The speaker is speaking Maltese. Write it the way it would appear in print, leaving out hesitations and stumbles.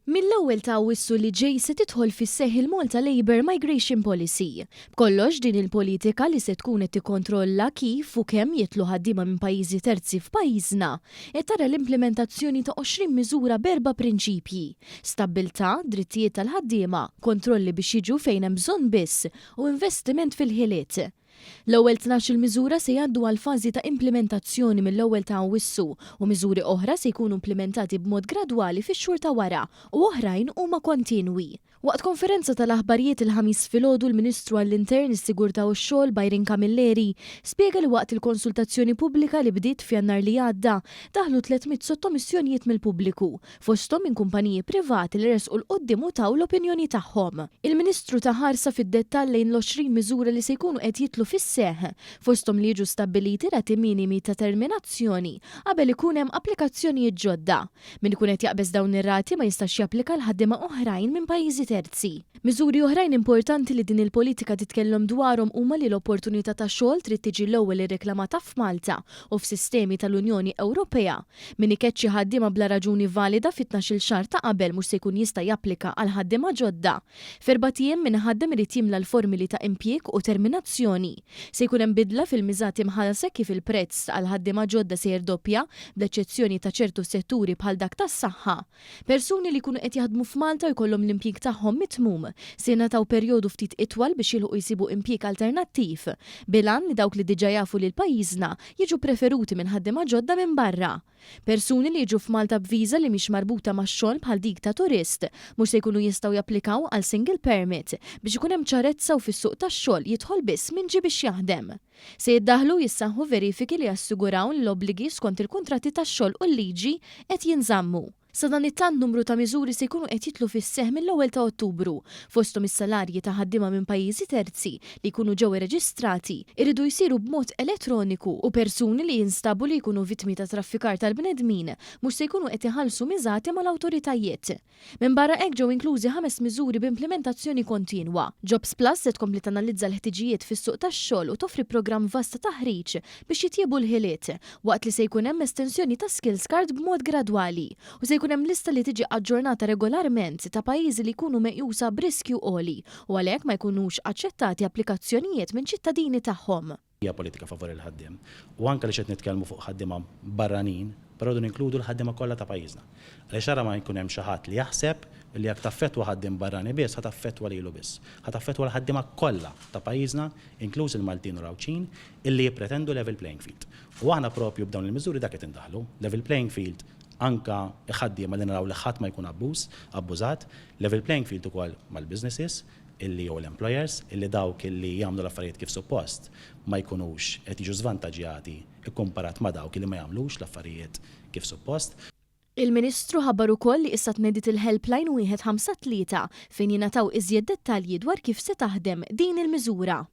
Mill-ewwel ta' Awwissu li ġej se tidħol fis-seħħ il-Malta Labour Migration Policy. B'kollox din il-politika li se tkun qed tikkontrolla kif u kemm jitlu ħaddiema minn pajjiżi terzi f'pajjiżna qed tara l-implementazzjoni ta' 20 miżura b'4 prinċipji: stabbiltà, drittijiet tal-ħaddiema, kontrolli biex jiġu fejn hemm bżonn biss u investiment fil-ħiliet. L-ewwel 12 miżura se jgħaddu għal fażi ta' implementazzjoni mill-ewwel ta' Awwissu u miżuri oħra se jkunu implementati b'mod gradwali fix-xhur ta' wara u oħrajn huma kontinwi. Waqt konferenza tal-aħbarijiet il-ħamis filgħodu l-Ministru għall-Intern, is-Sigurtà u x-Xogħol Byron Camilleri spjega li waqt il-konsultazzjoni pubblika li bdiet f'Jannar li għadda daħlu 300 sottomissjonijiet mill-pubbliku fosthom minn kumpaniji privati li resqu l-qudiem u taw l-opinjoni tagħhom. Il-Ministru taħarsa fid-dettall lejn l-20 miżura li se jkunu qed jitlu fis-seħħ fosthom li jiġu stabbiliti rati minimi ta' terminazzjoni qabel ikun hemm applikazzjonijiet ġodda. Min ikun qed jaqbeż dawn ir-rati ma jistax japplika l-ħaddiema oħrajn minn pajjiżi terzi. Miżuri oħrajn importanti li din il-politika titkellem dwarhom huma li l-opportunità ta' xogħol trid tiġi l-ewwel irreklamata f'Malta u f'sistemi tal-Unjoni Ewropea. Min ikeċċi ħaddiema bla raġuni valida fit-12 xahar ta' qabel mhux se jkun jista' japplika għal ħaddiema ġodda. F'erba' ijiem min ħaddem irid jimla l-formuli ta' impjieg u terminazzjoni. Se jkun hemm bidla fil-miżati mħallsa kif il-prezz għal ħaddiema ġodda se jirdoppja bl-eċċezzjoni ta' ċertu setturi bħal dak tas-saħħa. Persuni li jkunu qed jaħdmu f'Malta jkollhom l-impjieg tagħhom mitmum se jingħataw perjodu ftit itwal biex jilħu jsibu impjieg alternattiv bilan li dawk li diġà jafu li l-pajjiżna jiġu preferuti minn ħaddiema ġodda minn barra. Persuni li jiġu f'Malta b'viża li mhix marbuta max-xogħol bħal dik ta' turist mhux se jkunu jistgħu japplikaw għal single permit biex ikun hemm ċarezza u fis-suq tax-xogħol jidħol biss min ġie biex jaħdem. Se jiddaħħlu jissaħħu verifiki li jassiguraw li l-obbligi skont il-kuntratti tax-xogħol u l-liġi qed jinżammu. Sa dan it-tant numru ta' miżuri se jkunu qed jitlu fis-seħħ mill-ewwel ta' Ottubru fosthom is-salarji ta' ħaddiema minn pajjiżi terzi li jkunu ġew irreġistrati iridu jsiru b'mod elettroniku u persuni li jinstabu li jkunu vittmi ta' traffikar tal-bnedmin mhux se jkunu qed iħallsu miżati mal-awtoritajiet. Minn barra hekk ġew inklużi 5 miżuri b'implementazzjoni kontinwa. Jobs Plus se tkompli tanalizza l-ħtiġijiet fis-suq tax-xogħol u toffri programm vast ta' taħriġ biex jitjiebu l-ħiliet waqt li se jkun hemm estensjoni ta' skills card b'mod gradwali u se jkun hemm lista li tiġi aġġornata regolarment ta' pajjiżi li jkunu meqjusa b'riskju għoli u għalhekk ma jkunux aċċettati applikazzjonijiet minn ċittadini tagħhom. Hija politika favori l-ħaddiem u anke li qed nitkellmu fuq ħaddiema barranin, però dun inkludu l-ħaddiema kollha ta' pajjiżna. Għaliex ara ma jkun hemm xi ħadd li jaħseb li jekk taffettwa ħaddiem barrani biss ħataffettwa lilu biss. Ħataffettwa l-ħaddiema kollha ta' pajjiżna, inkluż il-Maltin u Rawċin, illi jippretendu level playing field. U aħna propju b'dawn il-miżuri dak qed indaħlu, level playing field anka ħaddiema li naraw li ħadd ma jkun abbużat, level playing field ukoll mal-businesses illi jew l-employers illi dawk illi jagħmlu l-affarijiet kif suppost ma jkunux qed jiġu żvantaġġjati ikkumparat ma' dawk illi ma jagħmlux l-affarijiet kif suppost. Il-Ministru ħabbar ukoll li issa tnediet il-helpline 153 fejn jingħataw iżjed dettalji dwar kif se taħdem din il-miżura.